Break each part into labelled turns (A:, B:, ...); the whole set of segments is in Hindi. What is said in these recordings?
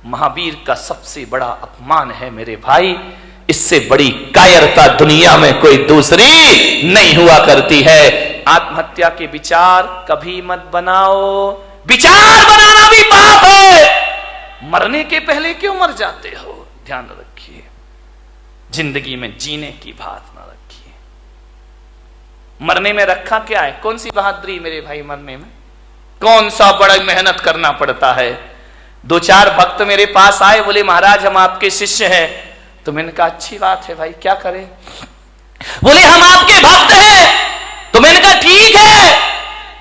A: महावीर का सबसे बड़ा अपमान है मेरे भाई। इससे बड़ी कायरता दुनिया में कोई दूसरी नहीं हुआ करती है। आत्महत्या के विचार कभी मत बनाओ, विचार बनाना भी पाप है। मरने के पहले क्यों मर जाते हो, ध्यान रखिए। जिंदगी में जीने की बात ना रखिए। मरने में रखा क्या है, कौन सी बहादुरी मेरे भाई, मरने में कौन सा बड़ा मेहनत करना पड़ता है। दो चार भक्त मेरे पास आए, बोले महाराज हम आपके शिष्य हैं। तो मैंने कहा अच्छी बात है भाई, क्या करें। बोले हम आपके भक्त हैं। तो मैंने कहा ठीक है।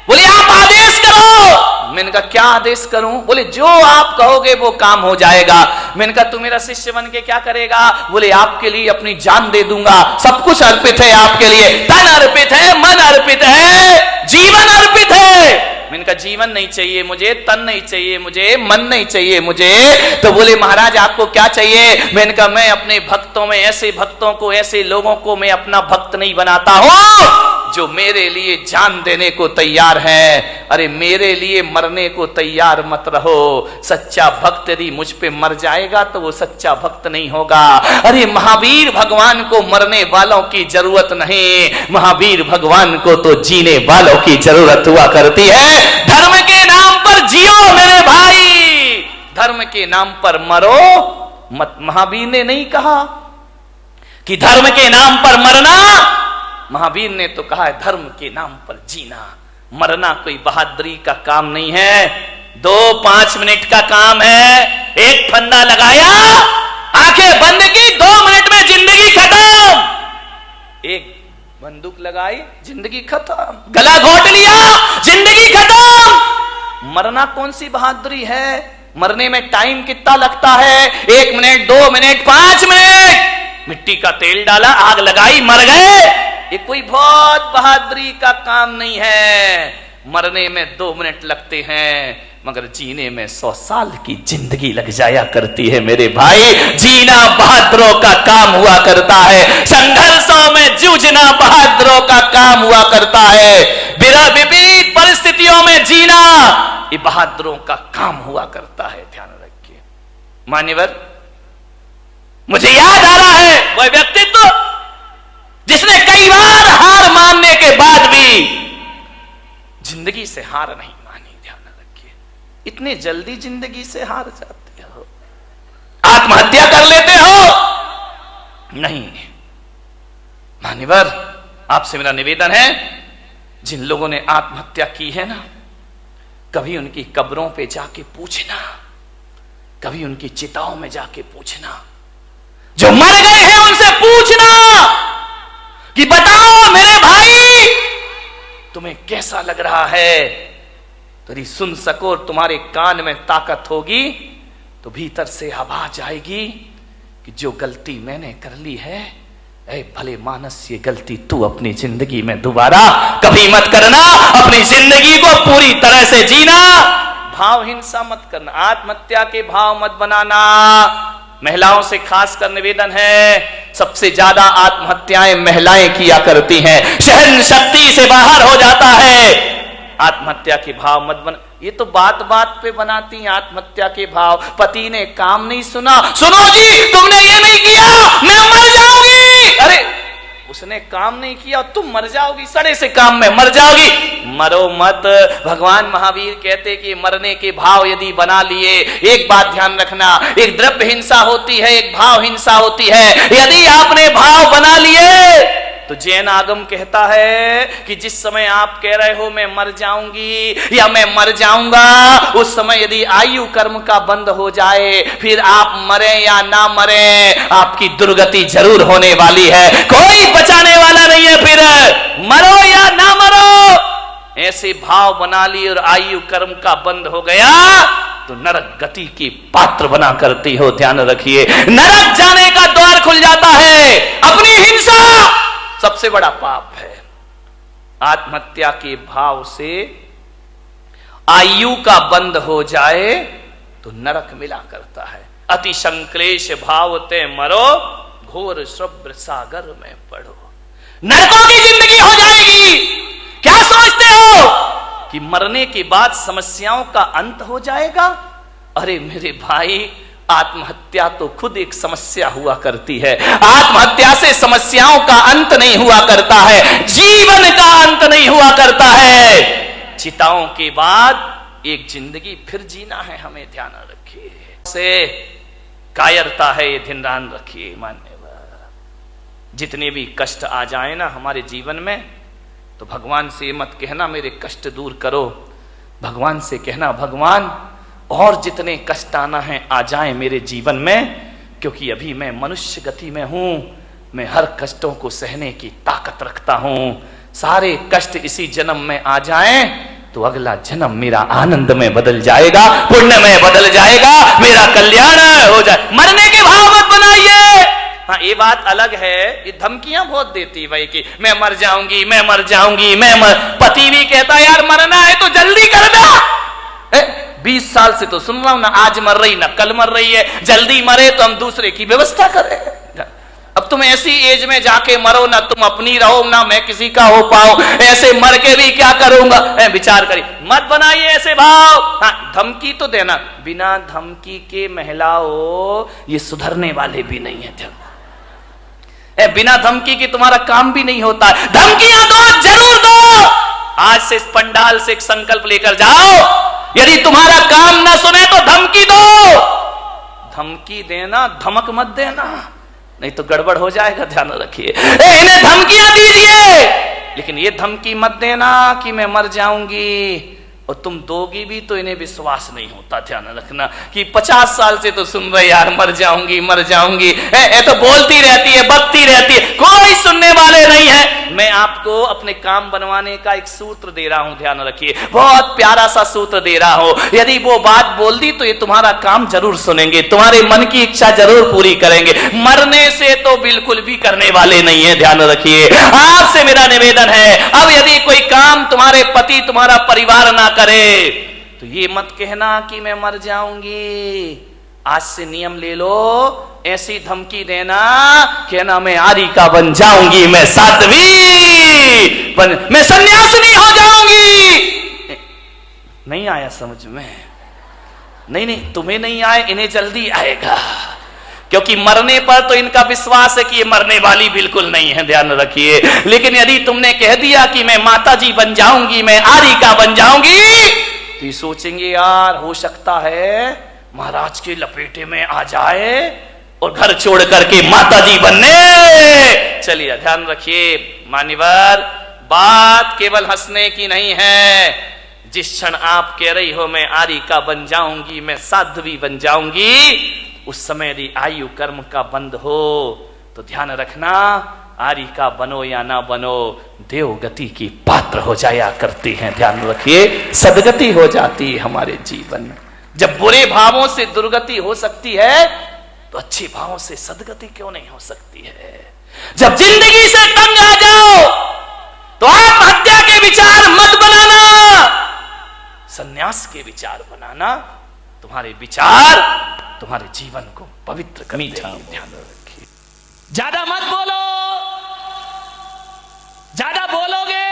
A: बोले आप आदेश करो। मैंने कहा क्या आदेश करूं। बोले जो आप कहोगे वो काम हो जाएगा। मैंने कहा तू मेरा शिष्य बन के क्या करेगा। बोले आपके लिए अपनी जान दे दूंगा, सब कुछ अर्पित है आपके लिए, तन अर्पित है, मन अर्पित है, जीवन अर्पित है। मैंने कहा जीवन नहीं चाहिए मुझे, तन नहीं चाहिए मुझे, मन नहीं चाहिए मुझे। तो बोले महाराज आपको क्या चाहिए। मैंने कहा मैं अपने भक्तों में ऐसे भक्तों को, ऐसे लोगों को मैं अपना भक्त नहीं बनाता हूं जो मेरे लिए जान देने को तैयार है। अरे मेरे लिए मरने को तैयार मत रहो। सच्चा भक्त यदि मुझ पे मर जाएगा तो वो सच्चा भक्त नहीं होगा। अरे महावीर भगवान को मरने वालों की जरूरत नहीं, महावीर भगवान को तो जीने वालों की जरूरत हुआ करती है। धर्म के नाम पर जियो मेरे भाई, धर्म के नाम पर मरो मत। महावीर ने नहीं कहा कि धर्म के नाम पर मरना, महावीर ने तो कहा है धर्म के नाम पर जीना। मरना कोई बहादुरी का काम नहीं है, 2-5 मिनट का काम है। एक फंदा लगाया, आंखें बंद की, 2 मिनट में जिंदगी खत्म। एक बंदूक लगाई, जिंदगी खत्म। गला घोट लिया, जिंदगी खत्म। मरना कौन सी बहादुरी है। मरने में टाइम कितना लगता है, 1 मिनट, 2 मिनट, 5 मिनट। मिट्टी का तेल डाला, आग लगाई, मर गए। ये कोई बहुत बहादुरी का काम नहीं है। मरने में 2 मिनट लगते हैं, मगर जीने में 100 साल की जिंदगी लग जाया करती है मेरे भाई। जीना बहादुरों का काम हुआ करता है, संघर्षों में जूझना बहादुरों का काम हुआ करता है, विपरीत परिस्थितियों में जीना ये बहादुरों का काम हुआ करता है। ध्यान रखिए मान्यवर, मुझे याद आ रहा है वह व्यक्तित्व जिसने कई बार हार मानने के बाद भी जिंदगी से हार नहीं मानी। ध्यान रखिए, इतने जल्दी जिंदगी से हार जाते हो, आत्महत्या कर लेते हो। नहीं मान्यवर, आपसे मेरा निवेदन है, जिन लोगों ने आत्महत्या की है ना, कभी उनकी कब्रों पे जाके पूछना, कभी उनकी चिताओं में जाके पूछना, जो मर गए हैं उनसे पूछना कि बताओ मेरे भाई तुम्हें कैसा लग रहा है। यदि सुन सको, तुम्हारे कान में ताकत होगी तो भीतर से आवाज आएगी कि जो गलती मैंने कर ली है, ऐ भले मानस, ये गलती तू अपनी जिंदगी में दोबारा कभी मत करना। अपनी जिंदगी को पूरी तरह से जीना, भाव हिंसा मत करना, आत्महत्या के भाव मत बनाना। महिलाओं से खासकर निवेदन है, सबसे ज्यादा आत्महत्याएं महिलाएं किया करती हैं। सहन शक्ति से बाहर हो जाता है। आत्महत्या के भाव मत बना। ये तो बात बात पे बनाती हैं आत्महत्या के भाव। पति ने काम नहीं सुना, सुनो जी तुमने ये नहीं किया मैं मर जाऊंगी। अरे उसने काम नहीं किया और तुम मर जाओगी, सड़े से काम में मर जाओगी। मरो मत। भगवान महावीर कहते कि मरने के भाव यदि बना लिए, एक बात ध्यान रखना, एक द्रव्य हिंसा होती है, एक भाव हिंसा होती है। यदि आपने भाव बना लिए तो जैन आगम कहता है कि जिस समय आप कह रहे हो मैं मर जाऊंगी या मैं मर जाऊंगा, उस समय यदि आयु कर्म का बंद हो जाए, फिर आप मरे या ना मरे, आपकी दुर्गति जरूर होने वाली है। कोई बचाने वाला नहीं है। फिर मरो या ना मरो, ऐसे भाव बना लिए और आयु कर्म का बंद हो गया तो नरक गति की पात्र बना करती हो। ध्यान रखिए, नरक जाने का द्वार खुल जाता है। अपनी हिंसा सबसे बड़ा पाप है। आत्महत्या के भाव से आयु का बंद हो जाए तो नरक मिला करता है। अति संक्लेश भाव ते मरो, घोर शुभ्र सागर में पड़ो। नरकों की जिंदगी हो जाएगी। क्या सोचते हो कि मरने के बाद समस्याओं का अंत हो जाएगा? अरे मेरे भाई, आत्महत्या तो खुद एक समस्या हुआ करती है। आत्महत्या से समस्याओं का अंत नहीं हुआ करता है, जीवन का अंत नहीं हुआ करता है। चिताओं के बाद एक जिंदगी फिर जीना है, हमें ध्यान रखिए। से कायरता है, ये ध्यान रखिए। मान्यवर, जितने भी कष्ट आ जाए ना हमारे जीवन में, तो भगवान से मत कहना मेरे कष्ट दूर करो, भगवान से कहना भगवान और जितने कष्ट आना है आ जाए मेरे जीवन में, क्योंकि अभी मैं मनुष्य गति में हूं, मैं हर कष्टों को सहने की ताकत रखता हूं। सारे कष्ट इसी जन्म में आ जाएं तो अगला जन्म मेरा आनंद में बदल जाएगा, पुण्य में बदल जाएगा, मेरा कल्याण हो जाए। मरने के भाव मत बनाइए। हाँ, ये बात अलग है, ये धमकियां बहुत देती भाई कि मैं मर जाऊंगी, मैं मर जाऊंगी, पति भी कहता है यार मरना है तो जल्दी कर दो। 20 साल से तो सुन रहा हूं ना, आज मर रही ना कल मर रही है, जल्दी मरे तो हम दूसरे की व्यवस्था करें। अब तुम ऐसी एज में जाके मरो ना, तुम अपनी रहो ना मैं किसी का हो पाऊं, ऐसे मर के भी क्या करूंगा। विचार करिए, मत बनाइए ऐसे भाव। हाँ, धमकी तो देना, बिना धमकी के महिलाओं ये सुधरने वाले भी नहीं है। बिना धमकी के तुम्हारा काम भी नहीं होता है। धमकियां दो, जरूर दो। आज से इस पंडाल से एक संकल्प लेकर जाओ, यदि तुम्हारा काम ना सुने तो धमकी दो। धमकी देना, धमक मत देना, नहीं तो गड़बड़ हो जाएगा, ध्यान रखिए। इन्हें धमकियां दीजिए, लेकिन ये धमकी मत देना कि मैं मर जाऊंगी, और तुम दोगी भी तो इन्हें विश्वास नहीं होता। ध्यान रखना कि 50 साल से तो सुन रहे यार मर जाऊंगी मर जाऊंगी, ये तो बोलती रहती है, बकती रहती है, कोई सुनने वाले नहीं है। मैं आपको अपने काम बनवाने का एक सूत्र दे रहा हूं, ध्यान रखिए, बहुत प्यारा सा सूत्र दे रहा हूं। यदि वो बात बोल दी तो ये तुम्हारा काम जरूर सुनेंगे, तुम्हारे मन की इच्छा जरूर पूरी करेंगे। मरने से तो बिल्कुल भी करने वाले नहीं है, ध्यान रखिए। आपसे मेरा निवेदन है, अब यदि कोई काम तुम्हारे पति तुम्हारा परिवार ना करे तो ये मत कहना कि मैं मर जाऊंगी। आज से नियम ले लो, ऐसी धमकी देना, कहना मैं आरिका बन जाऊंगी, मैं साध्वी मैं सन्यासिनी हो जाऊंगी। नहीं आया समझ में? नहीं, तुम्हें नहीं आए, इन्हें जल्दी आएगा, क्योंकि मरने पर तो इनका विश्वास है कि ये मरने वाली बिल्कुल नहीं है, ध्यान रखिए। लेकिन यदि तुमने कह दिया कि मैं माताजी बन जाऊंगी, मैं आरिका बन जाऊंगी, तो ये सोचेंगे यार हो सकता है महाराज के लपेटे में आ जाए और घर छोड़ करके माताजी बनने चलिए। ध्यान रखिए मान्यवर, बात केवल हंसने की नहीं है। जिस क्षण आप कह रही हो मैं आरिका बन जाऊंगी, मैं साध्वी बन जाऊंगी, उस समय यदि आयु कर्म का बंद हो तो ध्यान रखना, आरिका बनो या ना बनो, देवगति की पात्र हो जाया करती हैं। ध्यान रखिए, सदगति हो जाती है हमारे जीवन में। जब बुरे भावों से दुर्गति हो सकती है तो अच्छे भावों से सदगति क्यों नहीं हो सकती है। जब जिंदगी से तंग आ जाओ तो आत्महत्या के विचार मत बनाना, संन्यास के विचार बनाना। तुम्हारे विचार तुम्हारे जीवन को पवित्र करते हैं, ध्यान रखिए। ज्यादा मत बोलो, ज्यादा बोलोगे,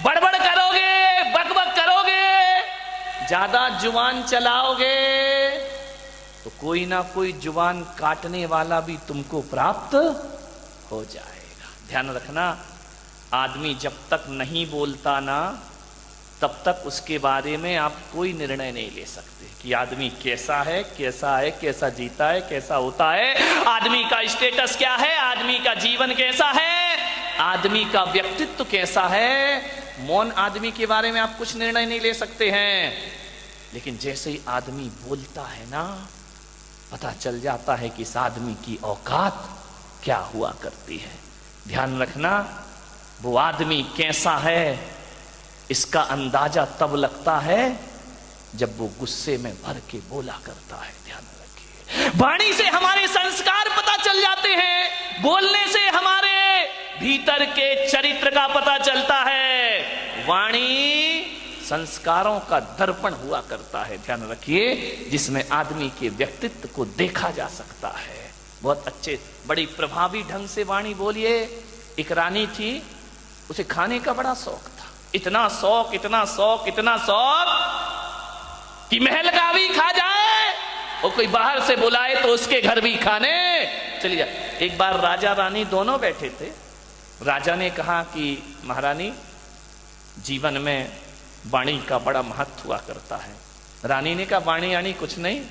A: बड़बड़ करोगे, बकबक करोगे, ज्यादा जुबान चलाओगे तो कोई ना कोई जुबान काटने वाला भी तुमको प्राप्त हो जाएगा। ध्यान रखना, आदमी जब तक नहीं बोलता ना तब तक उसके बारे में आप कोई निर्णय नहीं ले सकते कि आदमी कैसा है, कैसा है, कैसा जीता है, कैसा होता है, आदमी का स्टेटस क्या है, आदमी का जीवन कैसा है, आदमी का व्यक्तित्व कैसा है। मौन आदमी के बारे में आप कुछ निर्णय नहीं ले सकते हैं, लेकिन जैसे ही आदमी बोलता है ना, पता चल जाता है कि इस आदमी की औकात क्या हुआ करती है। ध्यान रखना, वो आदमी कैसा है इसका अंदाजा तब लगता है जब वो गुस्से में भर के बोला करता है। ध्यान रखिए, वाणी से हमारे संस्कार पता चल जाते हैं, बोलने से हमारे भीतर के चरित्र का पता चलता है। वाणी संस्कारों का दर्पण हुआ करता है, ध्यान रखिए, जिसमें आदमी के व्यक्तित्व को देखा जा सकता है। बहुत अच्छे, बड़ी प्रभावी ढंग से वाणी बोलिए। एक रानी थी, उसे खाने का बड़ा शौक था, इतना शौक, इतना शौक, इतना शौक कि महल का भी खा जाए और कोई बाहर से बुलाए तो उसके घर भी खाने चली जाए। एक बार राजा रानी दोनों बैठे थे। राजा ने कहा कि महारानी, जीवन में वाणी का बड़ा महत्व हुआ करता है। रानी ने कहा वाणी यानी कुछ नहीं,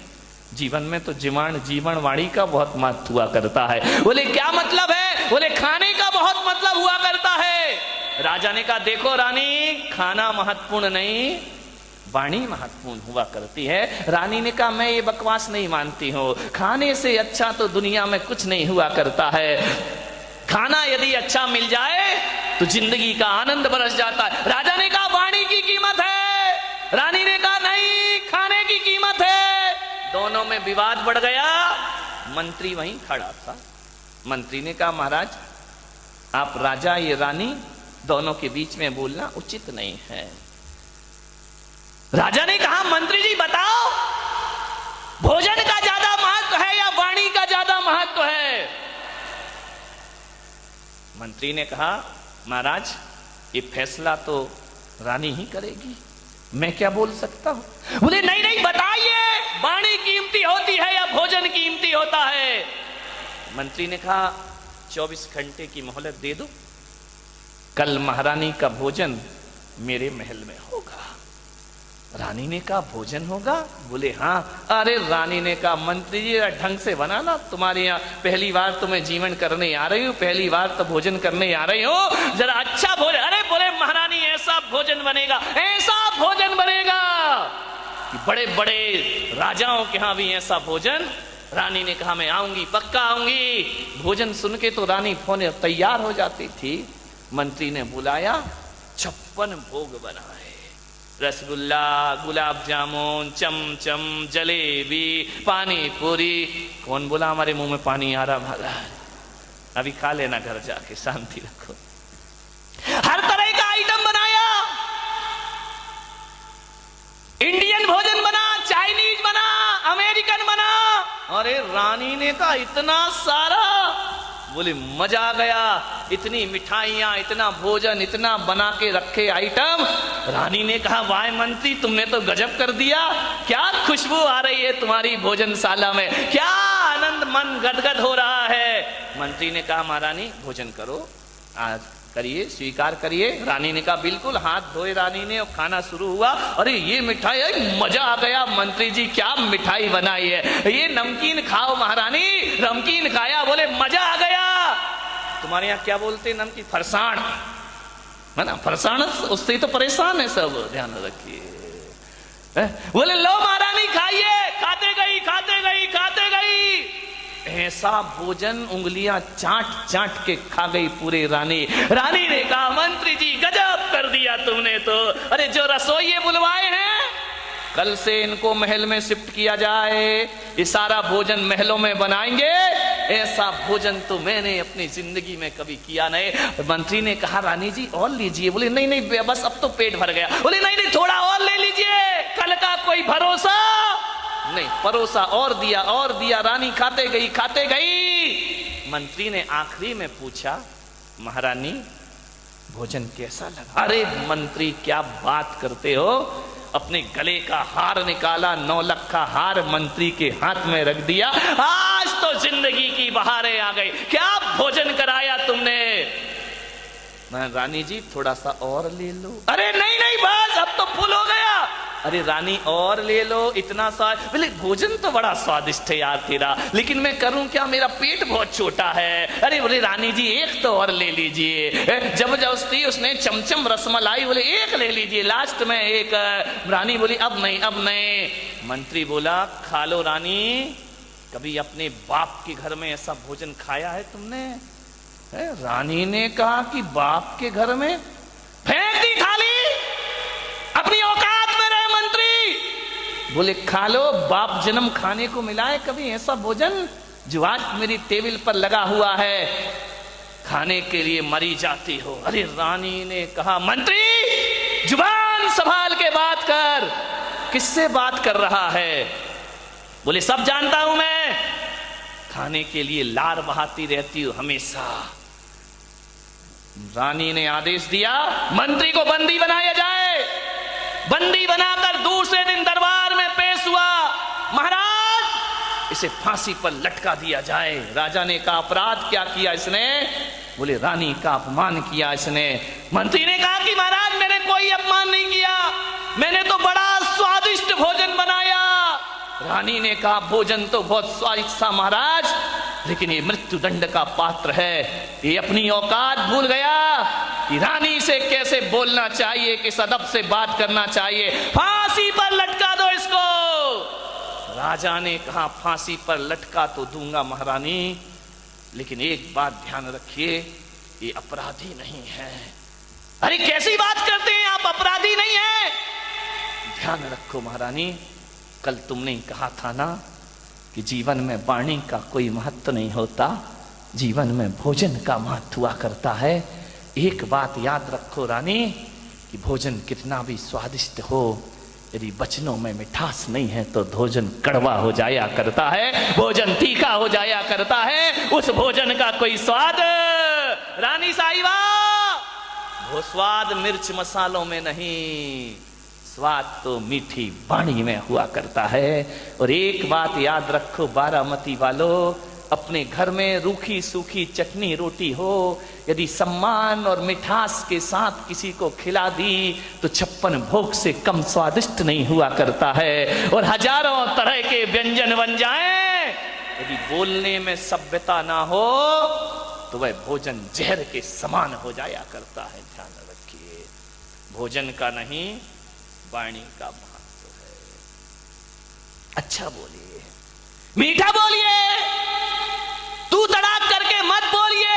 A: जीवन में तो जीवन वाणी का बहुत महत्व हुआ करता है। बोले क्या मतलब है? बोले खाने का बहुत मतलब हुआ करता है। राजा ने कहा देखो रानी, खाना महत्वपूर्ण नहीं, वाणी महत्वपूर्ण हुआ करती है। रानी ने कहा मैं ये बकवास नहीं मानती हूं, खाने से अच्छा तो दुनिया में कुछ नहीं हुआ करता है। खाना यदि अच्छा मिल जाए तो जिंदगी का आनंद बरस जाता है। राजा ने कहा वाणी की कीमत है, रानी ने कहा नहीं, खाने की कीमत है। दोनों में विवाद बढ़ गया। मंत्री वहीं खड़ा था। मंत्री ने कहा महाराज, आप राजा ये रानी, दोनों के बीच में बोलना उचित नहीं है। राजा ने कहा मंत्री जी बताओ, भोजन का ज्यादा महत्व है या वाणी का ज्यादा महत्व है? मंत्री ने कहा महाराज, ये फैसला तो रानी ही करेगी, मैं क्या बोल सकता हूं। बोले नहीं नहीं बताइए, वाणी कीमती होती है या भोजन कीमती होता है? मंत्री ने कहा 24 घंटे की मोहलत दे दो, कल महारानी का भोजन मेरे महल में होगा। रानी ने कहा भोजन होगा? बोले हाँ। अरे रानी ने कहा मंत्री जी ढंग से बनाना, तुम्हारे यहाँ पहली बार तो मैं जीवन करने आ रही हूँ, पहली बार तो भोजन करने आ रही हूँ, जरा अच्छा भोजन। अरे बोले महारानी ऐसा भोजन बनेगा, ऐसा भोजन बनेगा कि बड़े बड़े राजाओं के यहाँ भी ऐसा भोजन। रानी ने कहा मैं आऊंगी, पक्का आऊंगी। भोजन सुन के तो रानी फोन तैयार हो जाती थी। मंत्री ने बुलाया, 56 भोग बनाए, रसगुल्ला, गुलाब जामुन, चमचम, जलेबी, पानी पूरी। कौन बोला हमारे मुंह में पानी आ रहा महाराज? अभी खा लेना घर जाके, शांति रखो। हर तरह का आइटम बनाया, इंडियन भोजन बना, चाइनीज बना, अमेरिकन बना। अरे रानी ने कहा इतना सारा, बोले मजा आ गया, इतनी मिठाइयां, इतना भोजन, इतना बना के रखे आइटम। रानी ने कहा वाह मंत्री, तुमने तो गजब कर दिया, क्या खुशबू आ रही है तुम्हारी भोजनशाला में, क्या आनंद, मन गदगद हो रहा है। मंत्री ने कहा महारानी भोजन करो, आज करिए, स्वीकार करिए। रानी ने कहा बिल्कुल। हाथ धोए रानी ने और खाना शुरू हुआ। अरे ये मिठाई है, मजा आ गया मंत्री जी, क्या मिठाई बनाई है, ये नमकीन खाओ महारानी। नमकीन खाया, बोले मजा आ गया। तुम्हारे यहाँ क्या बोलते हैं नमकीन? फरसाण है ना, फरसाण, उससे तो परेशान है सब, ध्यान रखिए। बोले लो महारानी खाइए। खाते गई, खाते गई, खाते गई, ऐसा भोजन उंगलियां चाट चाट के खा गई पूरे रानी। रानी ने कहा मंत्री जी गजब कर दिया तुमने तो। अरे जो रसोइये बुलवाए हैं, कल से इनको महल में शिफ्ट किया जाए, ये सारा भोजन महलों में बनाएंगे। ऐसा भोजन तो मैंने अपनी जिंदगी में कभी किया नहीं। मंत्री ने कहा रानी जी और लीजिए। बोले नहीं नहीं बस अब तो पेट भर गया। बोले नहीं नहीं थोड़ा और ले लीजिए, कल का कोई भरोसा नहीं। परोसा और दिया और दिया, रानी खाते गई, खाते गई। मंत्री ने आखिरी में पूछा महारानी भोजन कैसा लगा? अरे मंत्री क्या बात करते हो, अपने गले का हार निकाला, 9 लाख का हार मंत्री के हाथ में रख दिया। आज तो जिंदगी की बहारें आ गई, क्या भोजन कराया तुमने। रानी जी थोड़ा सा और ले लो। अरे नहीं नहीं बस अब तो फुल हो गया। अरे रानी और ले लो, इतना सा। बोले भोजन तो बड़ा स्वादिष्ट है यार तेरा, लेकिन मैं करूं क्या, मेरा पेट बहुत छोटा है। अरे बोले रानी जी एक तो और ले लीजिए। जबरदस्ती उसने चमचम रसमलाई, बोले एक ले लीजिए, लास्ट में एक। रानी बोली अब नहीं, अब नहीं। मंत्री बोला खा लो रानी, कभी अपने बाप के घर में ऐसा भोजन खाया है तुमने? रानी ने कहा कि बाप के घर में? फेंक दी थाली, अपनी औकात में रहे मंत्री। बोले खा लो, बाप जन्म खाने को मिला है कभी ऐसा भोजन जो आज मेरी टेबल पर लगा हुआ है, खाने के लिए मरी जाती हो। अरे रानी ने कहा मंत्री जुबान संभाल के बात कर, किससे बात कर रहा है? बोले सब जानता हूं मैं, खाने के लिए लार बहाती रहती हूं हमेशा। रानी ने आदेश दिया मंत्री को बंदी बनाया जाए। बंदी बनाकर दूसरे दिन दरबार में पेश हुआ। महाराज इसे फांसी पर लटका दिया जाए। राजा ने कहा अपराध क्या किया इसने? बोले रानी का अपमान किया इसने। मंत्री ने कहा कि महाराज मैंने कोई अपमान नहीं किया, मैंने तो बड़ा स्वादिष्ट भोजन बनाया। रानी ने कहा भोजन तो बहुत स्वादिष्ट था महाराज, लेकिन ये मृत्युदंड का पात्र है, ये अपनी औकात भूल गया कि रानी से कैसे बोलना चाहिए, किस अदब से बात करना चाहिए। फांसी पर लटका दो इसको। राजा ने कहा फांसी पर लटका तो दूंगा महारानी, लेकिन एक बात ध्यान रखिए, ये अपराधी नहीं है। अरे कैसी बात करते हैं आप, अपराधी नहीं है? ध्यान रखो महारानी, कल तुमने कहा था ना कि जीवन में वाणी का कोई महत्व नहीं होता, जीवन में भोजन का महत्व हुआ करता है। एक बात याद रखो रानी कि भोजन कितना भी स्वादिष्ट हो, यदि वचनों में मिठास नहीं है तो भोजन कड़वा हो जाया करता है, भोजन तीखा हो जाया करता है, उस भोजन का कोई स्वाद। रानी साहिबा, वो स्वाद मिर्च मसालों में नहीं, स्वाद तो मीठी वाणी में हुआ करता है। और एक बात याद रखो बारामती वालों, अपने घर में रूखी सूखी चटनी रोटी हो, यदि सम्मान और मिठास के साथ किसी को खिला दी तो 56 भोग से कम स्वादिष्ट नहीं हुआ करता है। और हजारों तरह के व्यंजन बन जाएं, यदि बोलने में सभ्यता ना हो तो वह भोजन जहर के समान हो जाया करता है। ध्यान रखिए, भोजन का नहीं वाणी का महत्व है। अच्छा बोलिए, मीठा बोलिए, तू तड़ाक करके मत बोलिए,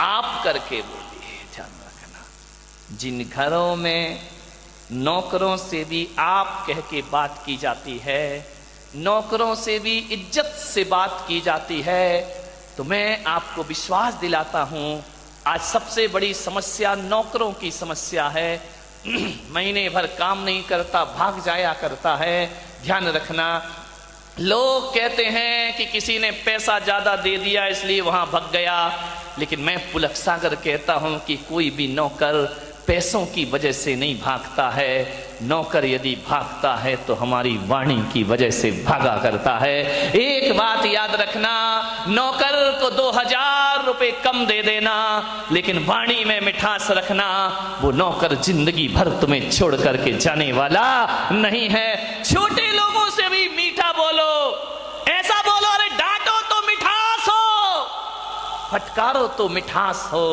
A: आप करके बोलिए। ध्यान रखना, जिन घरों में नौकरों से भी आप कह के बात की जाती है, नौकरों से भी इज्जत से बात की जाती है, तो मैं आपको विश्वास दिलाता हूं आज सबसे बड़ी समस्या नौकरों की समस्या है। महीने भर काम नहीं करता, भाग जाया करता है। ध्यान रखना, लोग कहते हैं कि किसी ने पैसा ज्यादा दे दिया इसलिए वहां भाग गया, लेकिन मैं पुलक सागर कहता हूं कि कोई भी नौकर पैसों की वजह से नहीं भागता है। नौकर यदि भागता है तो हमारी वाणी की वजह से भागा करता है। एक बात याद रखना, नौकर को 2000 रुपए कम दे देना, लेकिन वाणी में मिठास रखना, वो नौकर जिंदगी भर तुम्हें छोड़ करके जाने वाला नहीं है। छोटे लोगों से भी मीठा बोलो, ऐसा बोलो अरे डांटो तो मिठास हो, फटकारो तो मिठास हो।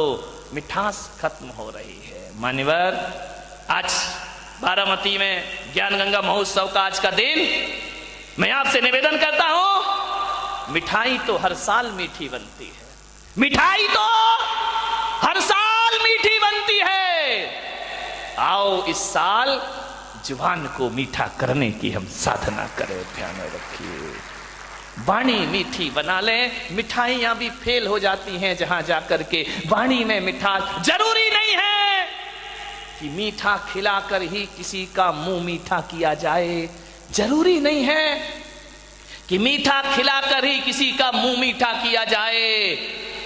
A: मिठास खत्म हो रही है। मान्यवर, आज बारामती में ज्ञान गंगा महोत्सव का आज का दिन, मैं आपसे निवेदन करता हूं, मिठाई तो हर साल मीठी बनती है, मिठाई तो हर साल मीठी बनती है। आओ इस साल जुबान को मीठा करने की हम साधना करें। ध्यान रखिए, वाणी मीठी बना लें। मिठाइयां भी फेल हो जाती हैं जहां जाकर के। वाणी में मिठास, जरूरी नहीं है कि मीठा खिलाकर ही किसी का मुंह मीठा किया जाए, जरूरी नहीं है कि मीठा खिलाकर ही किसी का मुंह मीठा किया जाए।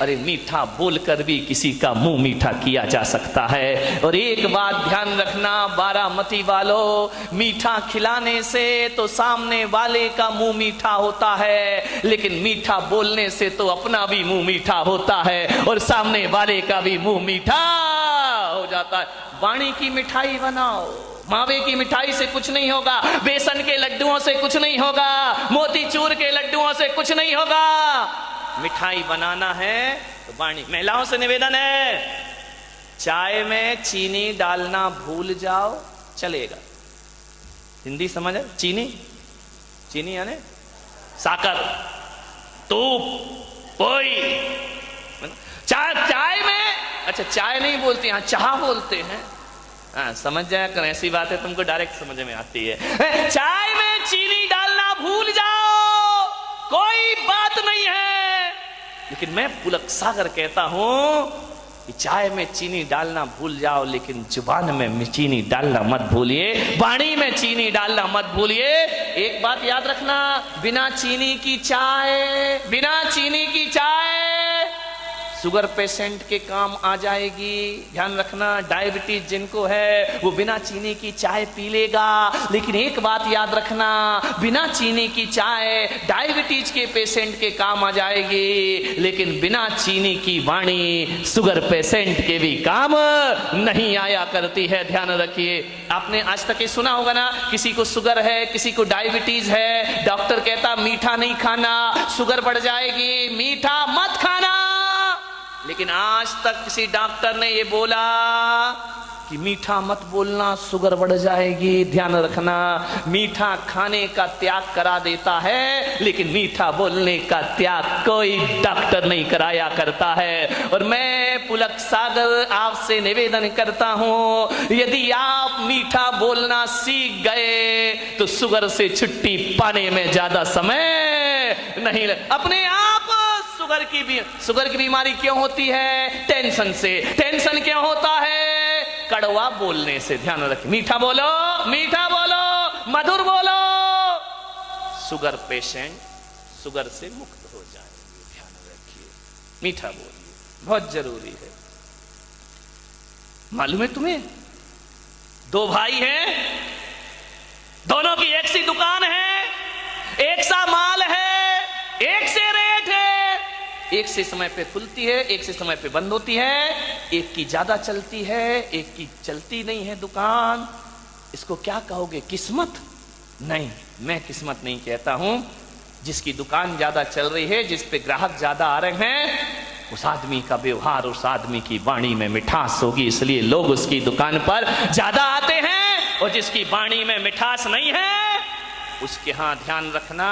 A: अरे मीठा बोलकर भी किसी का मुंह मीठा किया जा सकता है। और एक बात ध्यान रखना बारामती वालों, मीठा खिलाने से तो सामने वाले का मुंह मीठा होता है, लेकिन मीठा बोलने से तो अपना भी मुंह मीठा होता है और सामने वाले का भी मुंह मीठा हो जाता है। वाणी की मिठाई बनाओ, मावे की मिठाई से कुछ नहीं होगा, बेसन के लड्डुओं से कुछ नहीं होगा, मोतीचूर के लड्डुओं से कुछ नहीं होगा। मिठाई बनाना है तो वाणी। महिलाओं से निवेदन है, चाय में चीनी डालना भूल जाओ चलेगा। हिंदी समझ है? चीनी, चीनी यानी साकर, तूप, पोई। चाय में, अच्छा चाय नहीं बोलते यहाँ, चाह बोलते हैं। हाँ समझ जाया कर, ऐसी बात है तुमको डायरेक्ट समझ में आती है। चाय में चीनी डालना भूल जाओ, कोई बात नहीं है, लेकिन मैं पुलक सागर कहता हूं कि चाय में चीनी डालना भूल जाओ, लेकिन जुबान में चीनी डालना मत भूलिए, वाणी में चीनी डालना मत भूलिए। एक बात याद रखना, बिना चीनी की चाय, बिना चीनी की चाय शुगर पेशेंट के काम आ जाएगी। ध्यान रखना, डायबिटीज जिनको है वो बिना चीनी की चाय पी लेगा, लेकिन एक बात याद रखना, बिना चीनी की चाय डायबिटीज के पेशेंट के काम आ जाएगी, लेकिन बिना चीनी की वाणी शुगर पेशेंट के भी काम नहीं आया करती है। ध्यान रखिए। आपने आज तक ये सुना होगा ना, किसी को शुगर है, किसी को डायबिटीज है, डॉक्टर कहता मीठा नहीं खाना, शुगर बढ़ जाएगी, मीठा मत खाना। लेकिन आज तक किसी डॉक्टर ने ये बोला कि मीठा मत बोलना, शुगर बढ़ जाएगी। ध्यान रखना, मीठा खाने का त्याग करा देता है, लेकिन मीठा बोलने का त्याग कोई डॉक्टर नहीं कराया करता है। और मैं पुलक सागर आपसे निवेदन करता हूं, यदि आप मीठा बोलना सीख गए तो शुगर से छुट्टी पाने में ज्यादा समय नहीं लग। अपने आप शुगर की बीमारी क्यों होती है? टेंशन से। टेंशन क्यों होता है? कड़वा बोलने से। ध्यान रखिए, मीठा बोलो, मीठा बोलो, मधुर बोलो, शुगर पेशेंट शुगर से मुक्त हो जाएंगे। ध्यान रखिए, मीठा बोलिए, बहुत जरूरी है। मालूम है तुम्हें, दो भाई हैं, दोनों की एक सी दुकान है, एक सा माल है, एक से रेट है, एक से समय पे खुलती है, एक से समय पे बंद होती है, एक की ज्यादा चलती है, एक की चलती नहीं है दुकान। इसको क्या कहोगे? किस्मत? नहीं, मैं किस्मत नहीं कहता हूं। जिसकी दुकान ज्यादा चल रही है, जिस पे ग्राहक ज्यादा आ रहे हैं, उस आदमी का व्यवहार, उस आदमी की वाणी में मिठास होगी, इसलिए लोग उसकी दुकान पर ज्यादा आते हैं। और जिसकी वाणी में मिठास नहीं है, उसके यहां ध्यान रखना